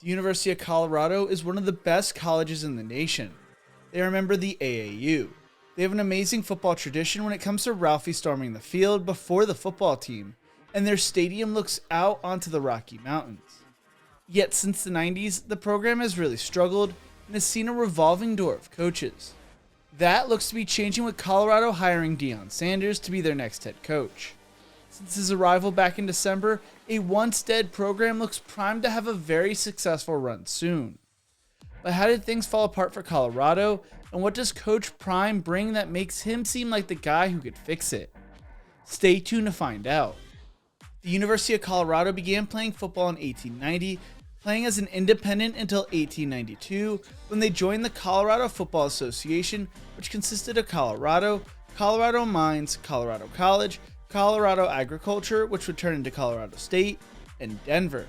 The University of Colorado is one of the best colleges in the nation. They are a member of the AAU. They have an amazing football tradition when it comes to Ralphie storming the field before the football team, and their stadium looks out onto the Rocky Mountains. Yet since the 90s, the program has really struggled and has seen a revolving door of coaches. That looks to be changing with Colorado hiring Deion Sanders to be their next head coach. Since his arrival back in December, a once dead program looks primed to have a very successful run soon. But how did things fall apart for Colorado, and what does Coach Prime bring that makes him seem like the guy who could fix it? Stay tuned to find out. The University of Colorado began playing football in 1890, playing as an independent until 1892, when they joined the Colorado Football Association, which consisted of Colorado, Colorado Mines, Colorado College, Colorado Agriculture, which would turn into Colorado State, and Denver.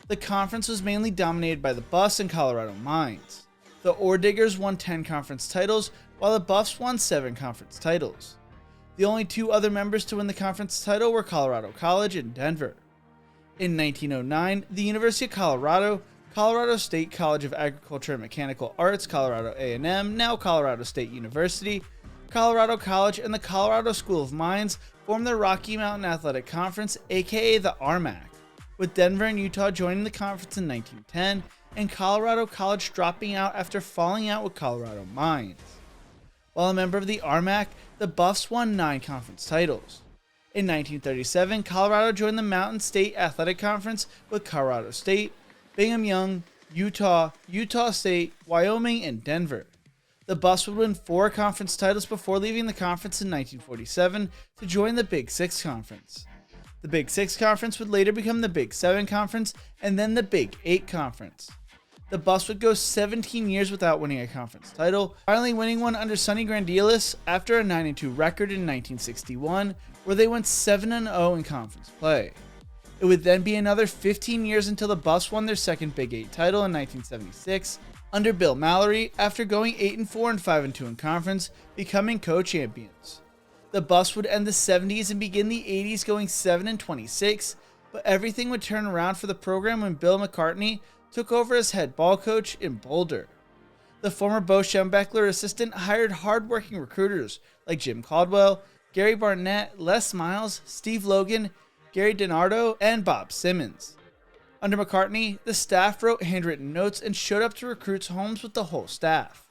The conference was mainly dominated by the Buffs and Colorado Mines. The Ore Diggers won 10 conference titles, while the Buffs won 7 conference titles. The only 2 other members to win the conference title were Colorado College and Denver. In 1909, the University of Colorado, Colorado State College of Agriculture and Mechanical Arts, Colorado A&M, now Colorado State University, Colorado College, and the Colorado School of Mines formed the Rocky Mountain Athletic Conference, aka the RMAC, with Denver and Utah joining the conference in 1910, and Colorado College dropping out after falling out with Colorado Mines. While a member of the RMAC, the Buffs won 9 conference titles. In 1937, Colorado joined the Mountain State Athletic Conference with Colorado State, Brigham Young, Utah, Utah State, Wyoming, and Denver. The Buffs would win 4 conference titles before leaving the conference in 1947 to join the Big Six Conference. The Big Six Conference would later become the Big Seven Conference and then the Big Eight Conference. The Buffs would go 17 years without winning a conference title, finally winning one under Sonny Grandiolis after a 9-2 record in 1961, where they went 7-0 in conference play. It would then be another 15 years until the Buffs won their second Big Eight title in 1976 under Bill Mallory after going 8-4 and 5-2 in conference, becoming co-champions. The Buffs would end the 70s and begin the 80s going 7-26, but everything would turn around for the program when Bill McCartney took over as head ball coach in Boulder. The former Bo Schembechler assistant hired hard-working recruiters like Jim Caldwell, Gary Barnett, Les Miles, Steve Logan, Gary DiNardo, and Bob Simmons. Under McCartney, the staff wrote handwritten notes and showed up to recruits' homes with the whole staff.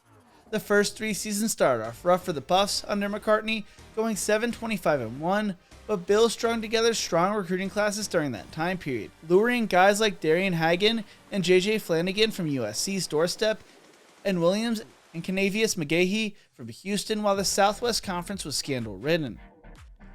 The first 3 seasons started off rough for the Buffs under McCartney, going 7-25-1, but Bill strung together strong recruiting classes during that time period, luring guys like Darian Hagan and J.J. Flanagan from USC's doorstep, and Williams and Canavius McGahee from Houston, while the Southwest Conference was scandal-ridden.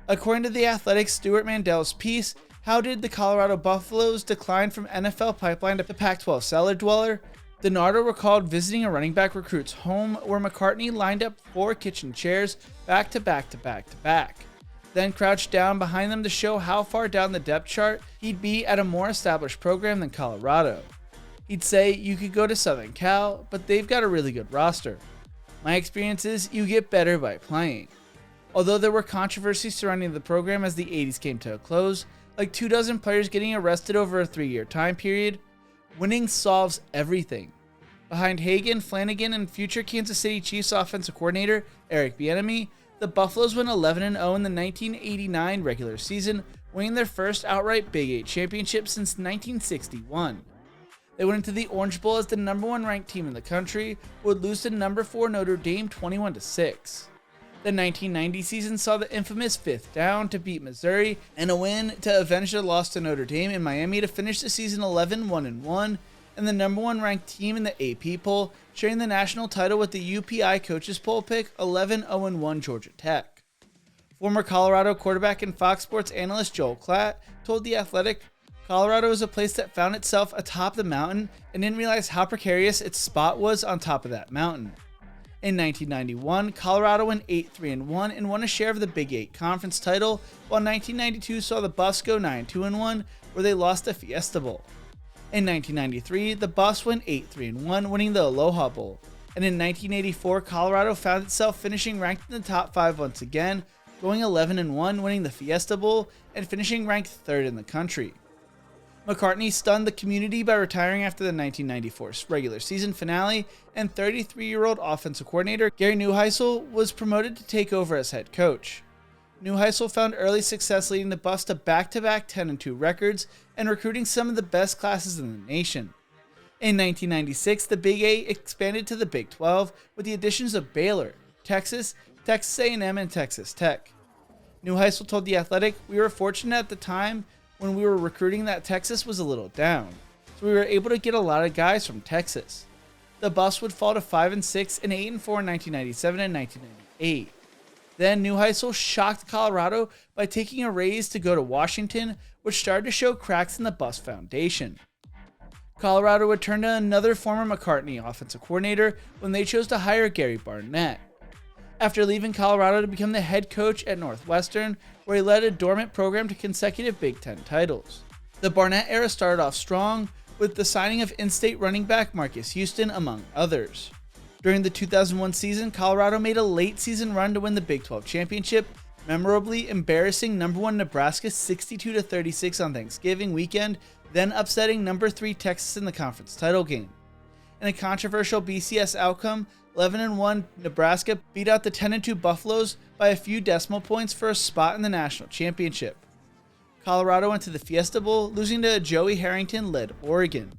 According to The Athletic's Stuart Mandel's piece, How Did the Colorado Buffaloes Decline from NFL Pipeline to the Pac-12 Cellar Dweller?, DiNardo recalled visiting a running back recruit's home where McCartney lined up 4 kitchen chairs back to back to back to back, then crouched down behind them to show how far down the depth chart he'd be at a more established program than Colorado. He'd say, "You could go to Southern Cal, but they've got a really good roster. My experience is you get better by playing." Although there were controversies surrounding the program as the 80s came to a close, like 24 players getting arrested over a 3-year time period, winning solves everything. Behind Hagan, Flanagan, and future Kansas City Chiefs offensive coordinator Eric Bieniemy, the Buffaloes went 11-0 in the 1989 regular season, winning their first outright Big 8 championship since 1961. They went into the Orange Bowl as the number 1 ranked team in the country, would lose to number 4 Notre Dame 21-6. The 1990 season saw the infamous 5th down to beat Missouri and a win to avenge their loss to Notre Dame in Miami to finish the season 11-1-1 and the number 1 ranked team in the AP poll, sharing the national title with the UPI coaches poll pick 11-0-1 Georgia Tech. Former Colorado quarterback and Fox Sports analyst Joel Klatt told The Athletic, "Colorado is a place that found itself atop the mountain and didn't realize how precarious its spot was on top of that mountain." In 1991, Colorado went 8-3-1 and won a share of the Big 8 conference title, while 1992 saw the Buffs go 9-2-1, where they lost the Fiesta Bowl. In 1993, the Buffs went 8-3-1, winning the Aloha Bowl, and in 1984, Colorado found itself finishing ranked in the top 5 once again, going 11-1, winning the Fiesta Bowl, and finishing ranked 3rd in the country. McCartney stunned the community by retiring after the 1994 regular season finale, and 33-year-old offensive coordinator Gary Newheisel was promoted to take over as head coach. Newheisel found early success leading the Buffs to back-to-back 10-2 records and recruiting some of the best classes in the nation. In 1996, the Big 8 expanded to the Big 12 with the additions of Baylor, Texas, Texas A&M, and Texas Tech. Newheisel told The Athletic, "We were fortunate at the time when we were recruiting that Texas was a little down, so we were able to get a lot of guys from Texas." The Buffs would fall to 5-6 and 8-4 in 1997 and 1998. Then Newheisel shocked Colorado by taking a raise to go to Washington, which started to show cracks in the Buffs foundation. Colorado would turn to another former McCartney offensive coordinator when they chose to hire Gary Barnett. After leaving Colorado to become the head coach at Northwestern, where he led a dormant program to consecutive Big Ten titles. The Barnett era started off strong, with the signing of in-state running back Marcus Houston, among others. During the 2001 season, Colorado made a late-season run to win the Big 12 championship, memorably embarrassing number 1 Nebraska 62-36 on Thanksgiving weekend, then upsetting number 3 Texas in the conference title game. In a controversial BCS outcome, 11-1 Nebraska beat out the 10-2 Buffaloes by a few decimal points for a spot in the national championship. Colorado went to the Fiesta Bowl, losing to a Joey Harrington-led Oregon.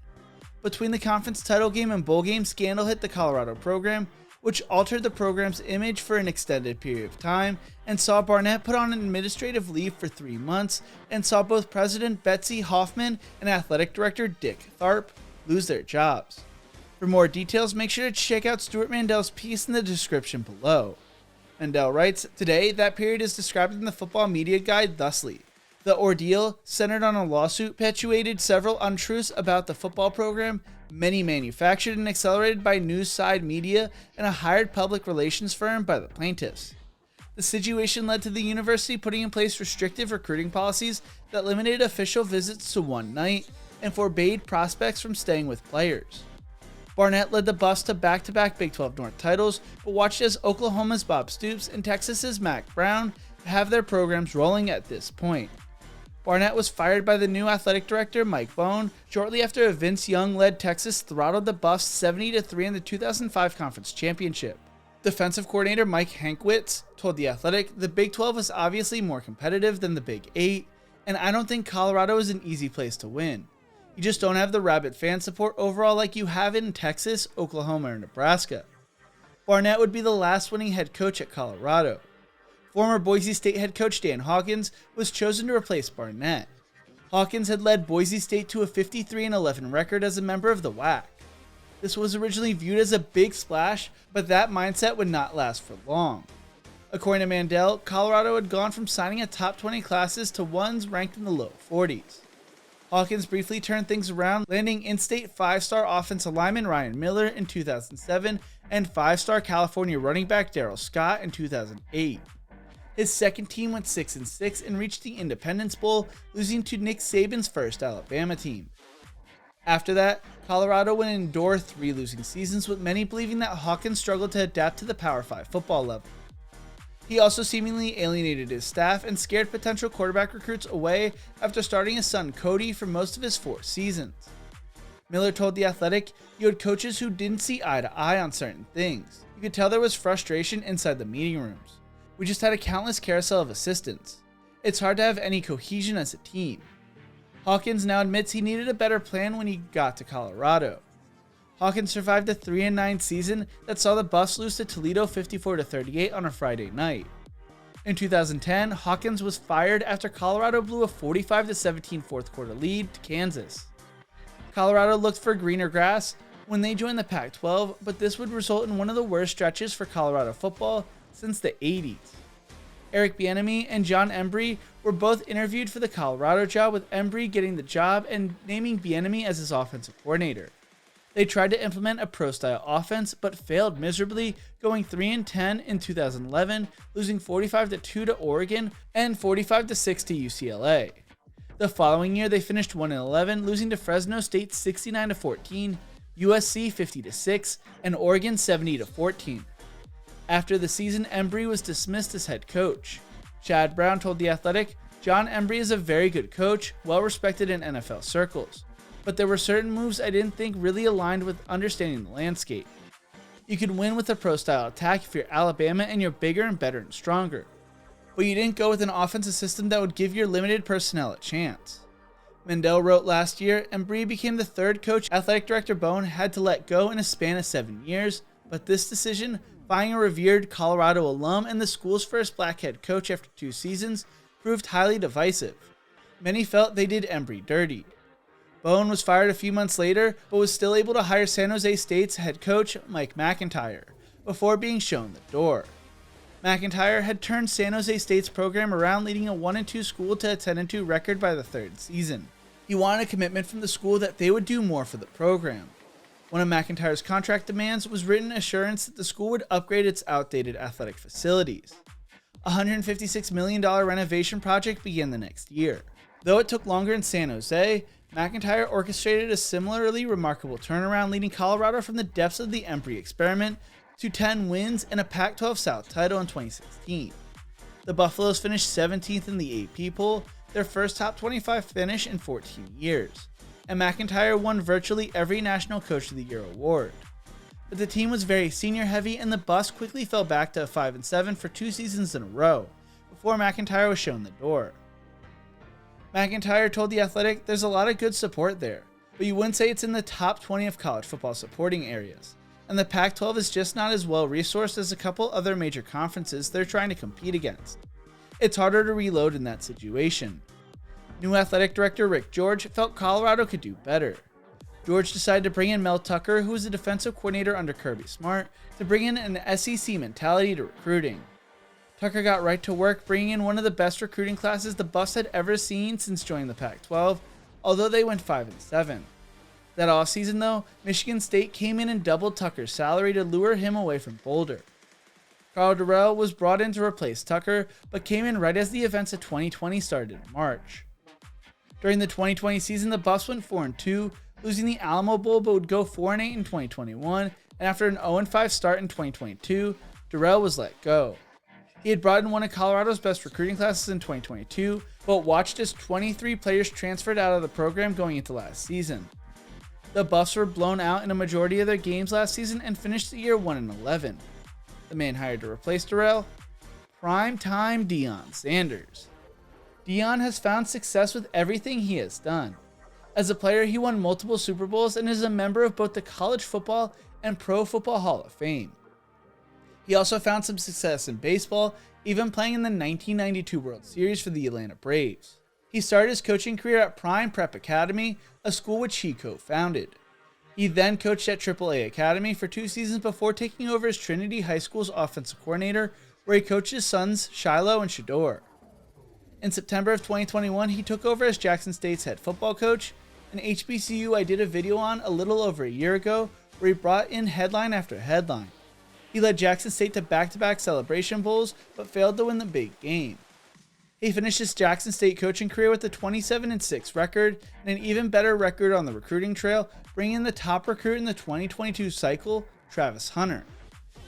Between the conference title game and bowl game, scandal hit the Colorado program, which altered the program's image for an extended period of time and saw Barnett put on an administrative leave for 3 months and saw both President Betsy Hoffman and Athletic Director Dick Tharp lose their jobs. For more details, make sure to check out Stuart Mandel's piece in the description below. Mandel writes, "Today, that period is described in the Football Media Guide thusly. The ordeal, centered on a lawsuit, perpetuated several untruths about the football program, many manufactured and accelerated by news side media and a hired public relations firm by the plaintiffs. The situation led to the university putting in place restrictive recruiting policies that limited official visits to one night and forbade prospects from staying with players. Barnett led the Buffs to back-to-back Big 12 North titles, but watched as Oklahoma's Bob Stoops and Texas's Mack Brown have their programs rolling at this point. Barnett was fired by the new athletic director, Mike Bohn, shortly after a Vince Young-led Texas throttled the Buffs 70-3 in the 2005 conference championship. Defensive coordinator Mike Hankwitz told The Athletic, "The Big 12 is obviously more competitive than the Big 8, and I don't think Colorado is an easy place to win. You just don't have the rabid fan support overall like you have in Texas, Oklahoma, or Nebraska." Barnett would be the last winning head coach at Colorado. Former Boise State head coach Dan Hawkins was chosen to replace Barnett. Hawkins had led Boise State to a 53-11 record as a member of the WAC. This was originally viewed as a big splash, but that mindset would not last for long. According to Mandel, Colorado had gone from signing a top 20 classes to ones ranked in the low 40s. Hawkins briefly turned things around, landing in-state 5-star offensive lineman Ryan Miller in 2007 and 5-star California running back Darrell Scott in 2008. His second team went 6-6 and reached the Independence Bowl, losing to Nick Saban's first Alabama team. After that, Colorado would endure 3 losing seasons, with many believing that Hawkins struggled to adapt to the Power 5 football level. He also seemingly alienated his staff and scared potential quarterback recruits away after starting his son Cody for most of his 4 seasons. Miller told The Athletic, "You had coaches who didn't see eye to eye on certain things. You could tell there was frustration inside the meeting rooms. We just had a countless carousel of assistants. It's hard to have any cohesion as a team." Hawkins now admits he needed a better plan when he got to Colorado. Hawkins survived a 3-9 season that saw the Buffs lose to Toledo 54-38 on a Friday night. In 2010, Hawkins was fired after Colorado blew a 45-17 fourth quarter lead to Kansas. Colorado looked for greener grass when they joined the Pac-12, but this would result in one of the worst stretches for Colorado football since the 80s. Eric Bieniemy and John Embry were both interviewed for the Colorado job, with Embry getting the job and naming Bieniemy as his offensive coordinator. They tried to implement a pro-style offense, but failed miserably, going 3-10 in 2011, losing 45-2 to Oregon and 45-6 to UCLA. The following year, they finished 1-11, losing to Fresno State 69-14, USC 50-6, and Oregon 70-14. After the season, Embry was dismissed as head coach. Chad Brown told The Athletic, John Embry is a very good coach, well respected in NFL circles, but there were certain moves I didn't think really aligned with understanding the landscape. You can win with a pro-style attack if you're Alabama and you're bigger and better and stronger, but you didn't go with an offensive system that would give your limited personnel a chance. Mendel wrote last year, Embry became the third coach athletic director Bone had to let go in a span of 7 years, but this decision, finding a revered Colorado alum and the school's first black head coach after 2 seasons, proved highly divisive. Many felt they did Embry dirty. Bone was fired a few months later, but was still able to hire San Jose State's head coach Mike McIntyre, before being shown the door. McIntyre had turned San Jose State's program around, leading a 1-2 school to a 10-2 record by the 3rd season. He wanted a commitment from the school that they would do more for the program. One of McIntyre's contract demands was written assurance that the school would upgrade its outdated athletic facilities. A $156 million renovation project began the next year. Though it took longer in San Jose, McIntyre orchestrated a similarly remarkable turnaround, leading Colorado from the depths of the Embry experiment to 10 wins and a Pac-12 South title in 2016. The Buffaloes finished 17th in the AP poll, their first top 25 finish in 14 years, and McIntyre won virtually every National Coach of the Year award. But the team was very senior heavy, and the bus quickly fell back to 5-7 for 2 seasons in a row, before McIntyre was shown the door. McIntyre told The Athletic, "There's a lot of good support there, but you wouldn't say it's in the top 20 of college football supporting areas, and the Pac-12 is just not as well resourced as a couple other major conferences they're trying to compete against. It's harder to reload in that situation." New athletic director Rick George felt Colorado could do better. George decided to bring in Mel Tucker, who was a defensive coordinator under Kirby Smart, to bring in an SEC mentality to recruiting. Tucker got right to work, bringing in one of the best recruiting classes the Buffs had ever seen since joining the Pac-12, although they went 5-7. That offseason though, Michigan State came in and doubled Tucker's salary to lure him away from Boulder. Carl Durrell was brought in to replace Tucker, but came in right as the events of 2020 started in March. During the 2020 season, the Buffs went 4-2, losing the Alamo Bowl, but would go 4-8 in 2021, and after an 0-5 start in 2022, Durrell was let go. He had brought in one of Colorado's best recruiting classes in 2022, but watched as 23 players transferred out of the program going into last season. The Buffs were blown out in a majority of their games last season and finished the year 1-11. The man hired to replace Durrell? Prime-time Deion Sanders. Deion has found success with everything he has done. As a player, he won multiple Super Bowls and is a member of both the College Football and Pro Football Hall of Fame. He also found some success in baseball, even playing in the 1992 World Series for the Atlanta Braves. He started his coaching career at Prime Prep Academy, a school which he co-founded. He then coached at AAA Academy for 2 seasons before taking over as Trinity High School's offensive coordinator, where he coached his sons Shiloh and Shador. In September of 2021, he took over as Jackson State's head football coach, an HBCU I did a video on a little over a year ago, where he brought in headline after headline. He led Jackson State to back-to-back Celebration Bowls, but failed to win the big game. He finished his Jackson State coaching career with a 27-6 record and an even better record on the recruiting trail, bringing in the top recruit in the 2022 cycle, Travis Hunter.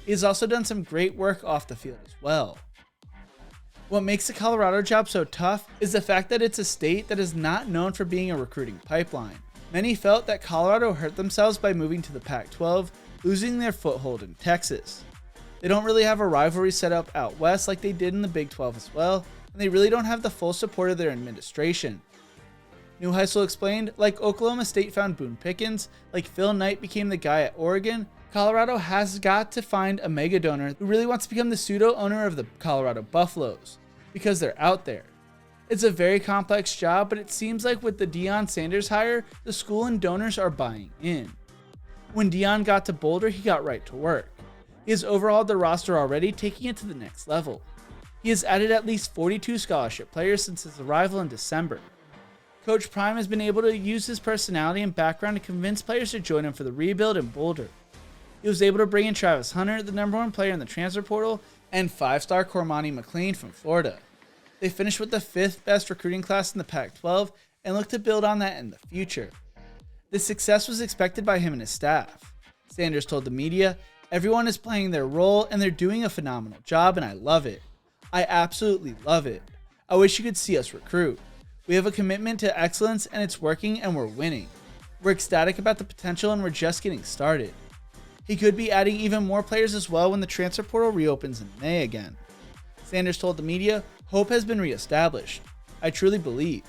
He has also done some great work off the field as well. What makes the Colorado job so tough is the fact that it's a state that is not known for being a recruiting pipeline. Many felt that Colorado hurt themselves by moving to the Pac-12, losing their foothold in Texas. They don't really have a rivalry set up out west like they did in the Big 12 as well, and they really don't have the full support of their administration. Newheisel explained, like Oklahoma State found Boone Pickens, like Phil Knight became the guy at Oregon, Colorado has got to find a mega donor who really wants to become the pseudo-owner of the Colorado Buffaloes, because they're out there. It's a very complex job, but it seems like with the Deion Sanders hire, the school and donors are buying in. When Deion got to Boulder, he got right to work. He has overhauled the roster already, taking it to the next level. He has added at least 42 scholarship players since his arrival in December. Coach Prime has been able to use his personality and background to convince players to join him for the rebuild in Boulder. He was able to bring in Travis Hunter, the #1 player in the transfer portal, and 5-star Cormani McLean from Florida. They finished with the 5th best recruiting class in the Pac-12 and look to build on that in the future. This success was expected by him and his staff. Sanders told the media, "Everyone is playing their role and they're doing a phenomenal job and I love it. I absolutely love it. I wish you could see us recruit. We have a commitment to excellence and it's working and we're winning. We're ecstatic about the potential and we're just getting started. He could be adding even more players as well when the transfer portal reopens in May again. Sanders told the media, "Hope has been reestablished. I truly believe.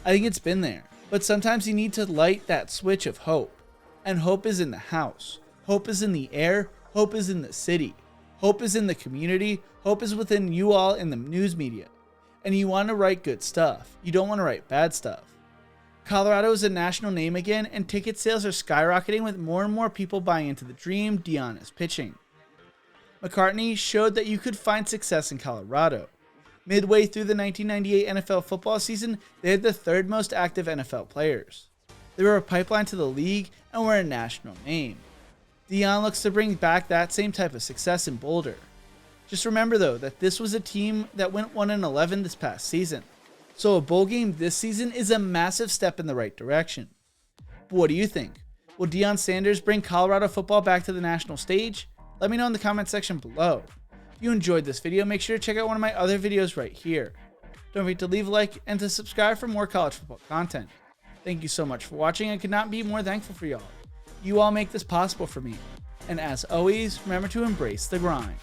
I think it's been there, but sometimes you need to light that switch of hope. And hope is in the house. Hope is in the air. Hope is in the city. Hope is in the community. Hope is within you all in the news media. And you want to write good stuff. You don't want to write bad stuff." Colorado is a national name again, and ticket sales are skyrocketing with more and more people buying into the dream Deion is pitching. McCartney showed that you could find success in Colorado. Midway through the 1998 NFL football season, they had the third most active NFL players. They were a pipeline to the league and were a national name. Deion looks to bring back that same type of success in Boulder. Just remember though that this was a team that went 1-11 this past season. So a bowl game this season is a massive step in the right direction. But what do you think? Will Deion Sanders bring Colorado football back to the national stage? Let me know in the comment section below. If you enjoyed this video, make sure to check out one of my other videos right here. Don't forget to leave a like and to subscribe for more college football content. Thank you so much for watching. I could not be more thankful for y'all. You all make this possible for me. And as always, remember to embrace the grind.